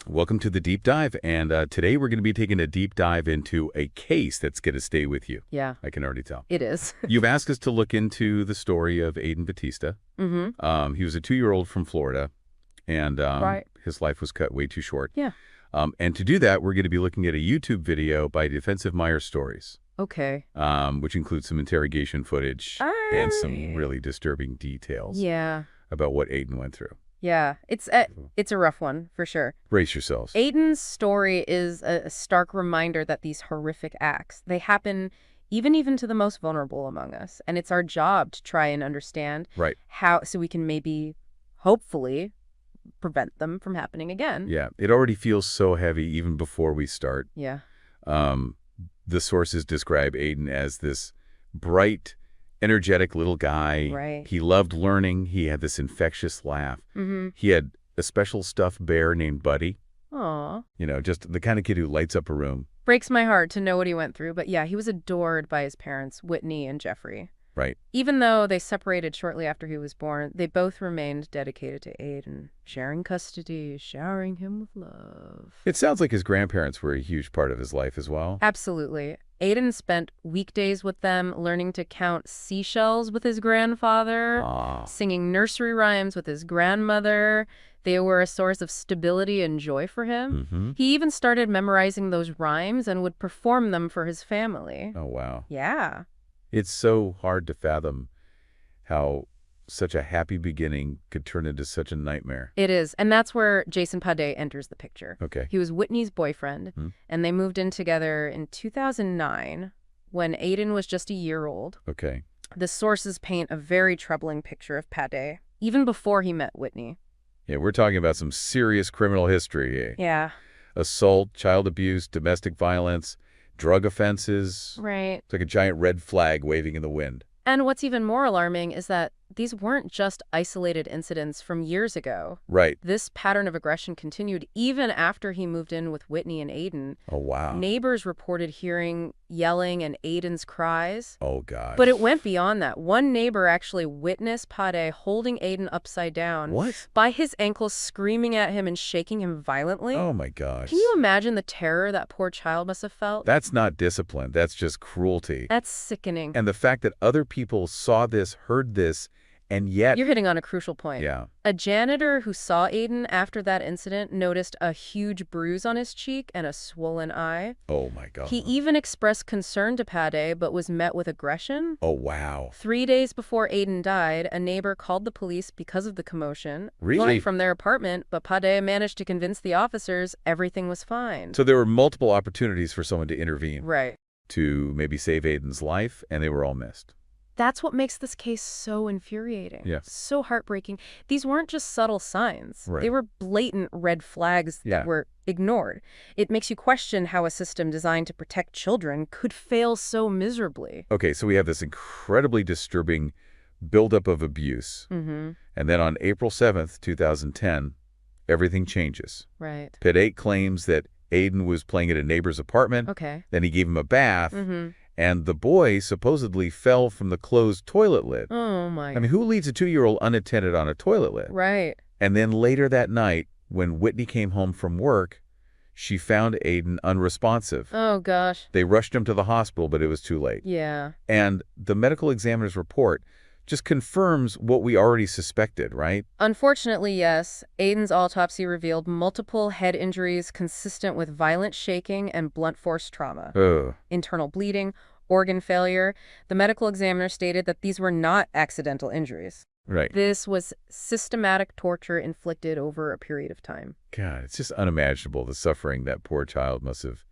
Welcome to the Deep Dive, and today we're going to be taking a deep dive into a case that's going to stay with you. Yeah. I can already tell. It is. You've asked us to look into the story of Aaden Batista. Mm-hmm. He was a 2-year-old from Florida, and Right. his life was cut way too short. Yeah. And to do that, we're going to be looking at a YouTube video by Defensive Meyer Stories, Okay. which includes some interrogation footage and some really disturbing details Yeah. about what Aaden went through. Yeah. It's a rough one, for sure. Brace yourselves. Aaden's story is a stark reminder that these horrific acts, they happen even to the most vulnerable among us. And it's our job to try and understand Right. how, so we can maybe, hopefully, prevent them from happening again. Yeah, it already feels so heavy even before we start. Yeah. The sources describe Aaden as this bright, energetic little guy. Right. He loved learning. He had this infectious laugh. Mm-hmm. He had a special stuffed bear named Buddy. Aw. You know, just the kind of kid who lights up a room. Breaks my heart to know what he went through. But yeah, he was adored by his parents, Whitney and Jeffrey. Right. Even though they separated shortly after he was born, they both remained dedicated to Aaden, sharing custody, showering him with love. It sounds like his grandparents were a huge part of his life as well. Absolutely. Aaden spent weekdays with them, learning to count seashells with his grandfather, singing nursery rhymes with his grandmother. They were a source of stability and joy for him. Mm-hmm. He even started memorizing those rhymes and would perform them for his family. Oh, wow. Yeah. It's so hard to fathom how such a happy beginning could turn into such a nightmare. It is. And that's where Jason Pade enters the picture. Okay. He was Whitney's boyfriend, and they moved in together in 2009 when Aaden was just a year old. Okay. The sources paint a very troubling picture of Pade, even before he met Whitney. Yeah, we're talking about some serious criminal history, eh? Yeah. Assault, child abuse, domestic violence, drug offenses. Right. It's like a giant red flag waving in the wind. And what's even more alarming is that these weren't just isolated incidents from years ago. Right. This pattern of aggression continued even after he moved in with Whitney and Aaden. Oh, wow. Neighbors reported hearing yelling and Aiden's cries. Oh, gosh. But it went beyond that. One neighbor actually witnessed Pade holding Aaden upside down. What? By his ankles, screaming at him and shaking him violently. Oh, my gosh. Can you imagine the terror that poor child must have felt? That's not discipline. That's just cruelty. That's sickening. And the fact that other people saw this, heard this, and yet... You're hitting on a crucial point. Yeah. A janitor who saw Aaden after that incident noticed a huge bruise on his cheek and a swollen eye. Oh, my God. He even expressed concern to Pade, but was met with aggression. Oh, wow. 3 days before Aaden died, a neighbor called the police because of the commotion. Really? From their apartment, but Pade managed to convince the officers everything was fine. So there were multiple opportunities for someone to intervene. Right. To maybe save Aiden's life, and they were all missed. That's what makes this case so infuriating. Yeah. So heartbreaking. These weren't just subtle signs. Right. They were blatant red flags that were ignored. It makes you question how a system designed to protect children could fail so miserably. Okay, so we have this incredibly disturbing buildup of abuse. Mm-hmm. And then on April 7th, 2010, everything changes. Right. Pade claims that Aaden was playing at a neighbor's apartment. Okay. Then he gave him a bath. Mm-hmm. And the boy supposedly fell from the closed toilet lid. Oh, my. I mean, who leaves a 2-year-old unattended on a toilet lid? Right. And then later that night, when Whitney came home from work, she found Aaden unresponsive. Oh, gosh. They rushed him to the hospital, but it was too late. Yeah. And the medical examiner's report just confirms what we already suspected, right? Unfortunately, yes. Aiden's autopsy revealed multiple head injuries consistent with violent shaking and blunt force trauma. Ugh. Internal bleeding, organ failure. The medical examiner stated that these were not accidental injuries. Right. This was systematic torture inflicted over a period of time. God, it's just unimaginable, the suffering that poor child must have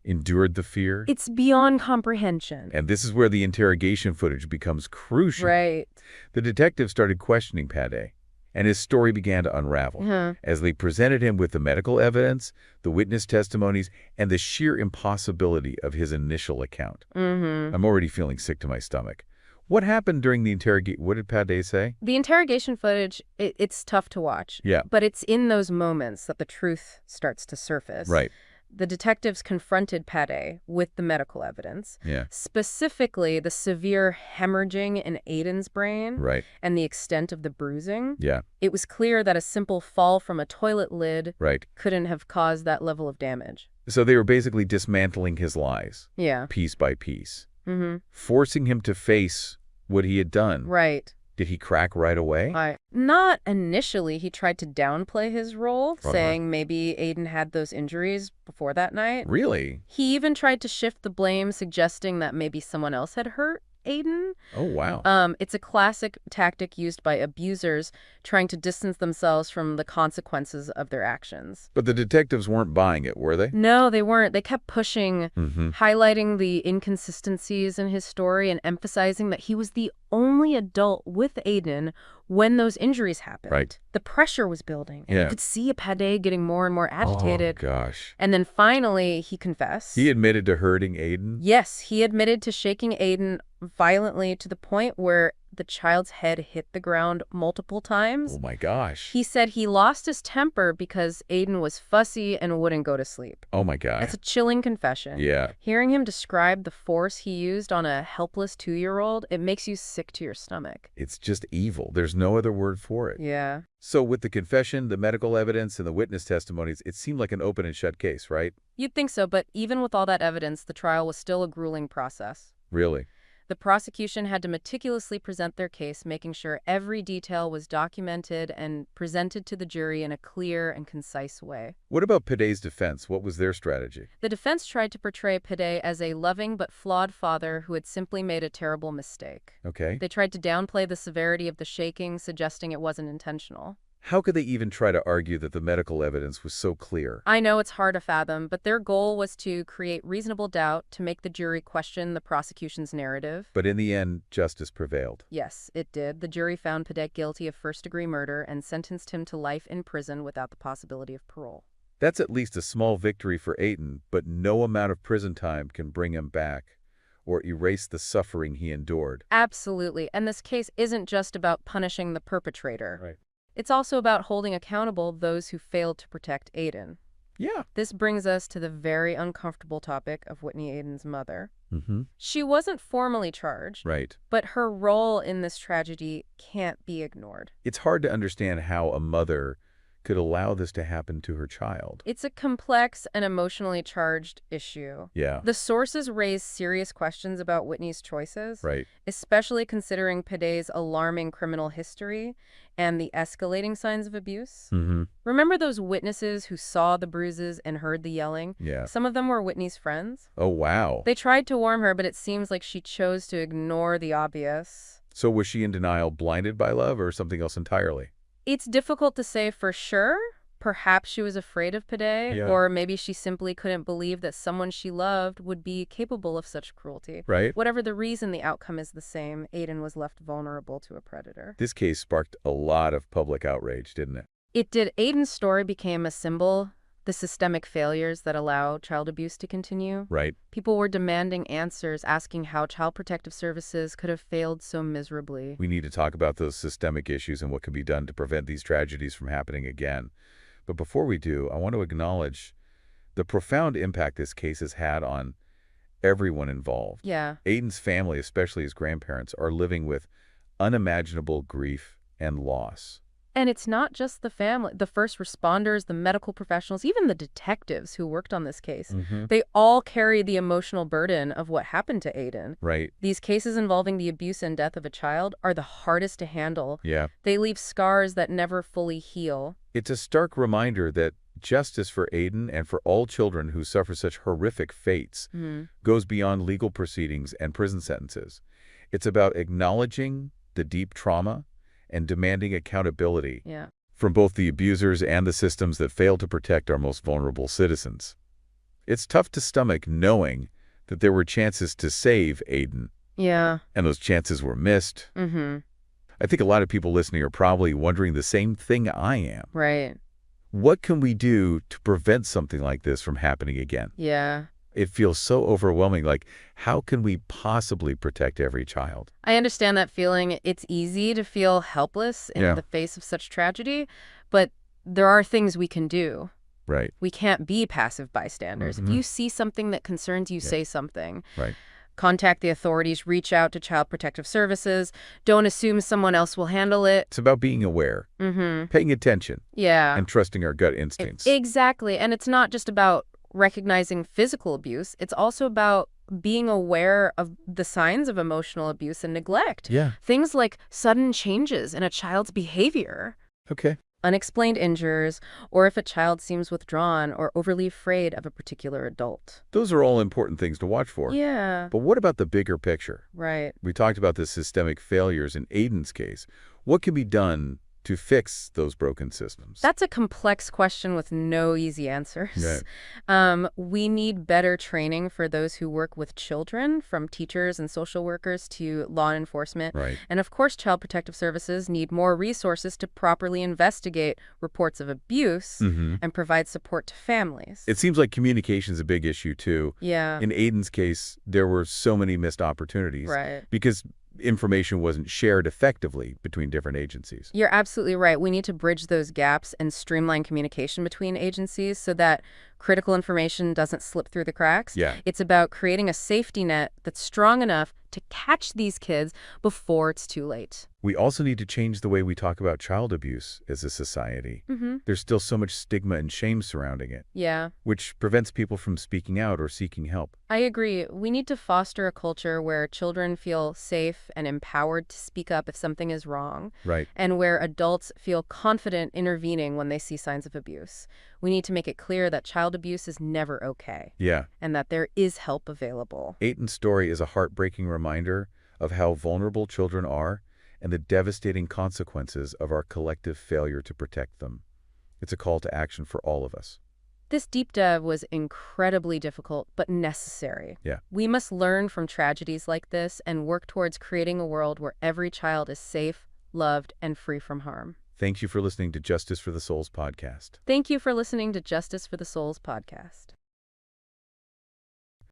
endured, the fear. It's beyond comprehension. And this is where the interrogation footage becomes crucial. Right. The detective started questioning Pade, and his story began to unravel. As they presented him with the medical evidence, the witness testimonies, and the sheer impossibility of his initial account. I'm already feeling sick to my stomach. What happened during the interrogation? What did Pade say? The interrogation footage, it's tough to watch. Yeah. But it's in those moments that the truth starts to surface. Right. the detectives confronted Pade with the medical evidence. Yeah. Specifically, the severe hemorrhaging in Aaden's brain. Right. And the extent of the bruising. Yeah. It was clear that a simple fall from a toilet lid Right. couldn't have caused that level of damage. So they were basically dismantling his lies. Yeah. Piece by piece. Mm-hmm. Forcing him to face what he had done. Right. Did he crack right away? Not initially. He tried to downplay his role, saying maybe Aaden had those injuries before that night. Really? He even tried to shift the blame, suggesting that maybe someone else had hurt Aaden. Oh, wow. It's a classic tactic used by abusers trying to distance themselves from the consequences of their actions. But the detectives weren't buying it, were they? No, they weren't. They kept pushing, Mm-hmm. highlighting the inconsistencies in his story and emphasizing that he was the only adult with Aaden when those injuries happened. Right. The pressure was building. And Yeah. you could see Pade getting more and more agitated. Oh, gosh. And then finally, he confessed. He admitted to hurting Aaden? Yes, he admitted to shaking Aaden violently to the point where the child's head hit the ground multiple times. Oh, my gosh. He said he lost his temper because Aaden was fussy and wouldn't go to sleep. Oh, my God. That's a chilling confession. Yeah. Hearing him describe the force he used on a helpless 2-year-old, it makes you sick to your stomach. It's just evil. There's no other word for it. Yeah. So with the confession, the medical evidence, and the witness testimonies, it seemed like an open and shut case, right? You'd think so, but even with all that evidence, the trial was still a grueling process. Really? The prosecution had to meticulously present their case, making sure every detail was documented and presented to the jury in a clear and concise way. What about Pade's defense? What was their strategy? The defense tried to portray Pade as a loving but flawed father who had simply made a terrible mistake. Okay. They tried to downplay the severity of the shaking, suggesting it wasn't intentional. How could they even try to argue that the medical evidence was so clear? I know it's hard to fathom, but their goal was to create reasonable doubt, to make the jury question the prosecution's narrative. But in the end, justice prevailed. Yes, it did. The jury found Pade guilty of first-degree murder and sentenced him to life in prison without the possibility of parole. That's at least a small victory for Aaden, but no amount of prison time can bring him back or erase the suffering he endured. Absolutely. And this case isn't just about punishing the perpetrator. Right. It's also about holding accountable those who failed to protect Aaden. Yeah. This brings us to the very uncomfortable topic of Whitney Aaden's mother. Mm-hmm. She wasn't formally charged, Right. but her role in this tragedy can't be ignored. It's hard to understand how a mother could allow this to happen to her child. It's a complex and emotionally charged issue. Yeah. The sources raise serious questions about Whitney's choices, Right. especially considering Pade's alarming criminal history and the escalating signs of abuse. Mm-hmm. Remember those witnesses who saw the bruises and heard the yelling? Yeah. Some of them were Whitney's friends. Oh, wow. They tried to warn her, but it seems like she chose to ignore the obvious. So was she in denial, blinded by love, or something else entirely? It's difficult to say for sure. Perhaps she was afraid of Pade, Yeah. or maybe she simply couldn't believe that someone she loved would be capable of such cruelty. Right? Whatever the reason, the outcome is the same. Aaden was left vulnerable to a predator. This case sparked a lot of public outrage, didn't it? It did. Aaden's story became a symbol, the systemic failures that allow child abuse to continue. Right. People were demanding answers, asking how Child Protective Services could have failed so miserably. We need to talk about those systemic issues and what can be done to prevent these tragedies from happening again. But before we do, I want to acknowledge the profound impact this case has had on everyone involved. Yeah. Aaden's family, especially his grandparents, are living with unimaginable grief and loss. And it's not just the family, the first responders, the medical professionals, even the detectives who worked on this case. Mm-hmm. They all carry the emotional burden of what happened to Aaden. Right. These cases involving the abuse and death of a child are the hardest to handle. Yeah. They leave scars that never fully heal. It's a stark reminder that justice for Aaden and for all children who suffer such horrific fates goes beyond legal proceedings and prison sentences. It's about acknowledging the deep trauma and demanding accountability from both the abusers and the systems that fail to protect our most vulnerable citizens. It's tough to stomach knowing that there were chances to save Aaden, Yeah. and those chances were missed. Mm-hmm. I think a lot of people listening are probably wondering the same thing I am. Right. What can we do to prevent something like this from happening again? Yeah. It feels so overwhelming. Like, how can we possibly protect every child? I understand that feeling. It's easy to feel helpless in the face of such tragedy, but there are things we can do. Right. We can't be passive bystanders. If you see something that concerns you, say something. Right. Contact the authorities, reach out to Child Protective Services. Don't assume someone else will handle it. It's about being aware, paying attention, Yeah. and trusting our gut instincts. Exactly. And it's not just about recognizing physical abuse. It's also about being aware of the signs of emotional abuse and neglect. Yeah. Things like sudden changes in a child's behavior, Okay. unexplained injuries, or if a child seems withdrawn or overly afraid of a particular adult. Those are all important things to watch for. Yeah. But what about the bigger picture? Right. We talked about the systemic failures in Aaden's case. What can be done to fix those broken systems? That's a complex question with no easy answers. We need better training for those who work with children, from teachers and social workers to law enforcement. Right. And of course, Child Protective Services need more resources to properly investigate reports of abuse and provide support to families. It seems like communication is a big issue, too. Yeah. In Aaden's case, there were so many missed opportunities. Right. Because information wasn't shared effectively between different agencies. You're absolutely right. We need to bridge those gaps and streamline communication between agencies so that critical information doesn't slip through the cracks. Yeah. It's about creating a safety net that's strong enough to catch these kids before it's too late. We also need to change the way we talk about child abuse as a society. There's still so much stigma and shame surrounding it, Yeah. which prevents people from speaking out or seeking help. I agree. We need to foster a culture where children feel safe and empowered to speak up if something is wrong, Right. and where adults feel confident intervening when they see signs of abuse. We need to make it clear that child abuse is never okay, Yeah. and that there is help available. Aaden's story is a heartbreaking reminder of how vulnerable children are and the devastating consequences of our collective failure to protect them. It's a call to action for all of us. This deep dive was incredibly difficult, but necessary. Yeah. We must learn from tragedies like this and work towards creating a world where every child is safe, loved, and free from harm. Thank you for listening to Justice for the Souls podcast. Thank you for listening to Justice for the Souls podcast.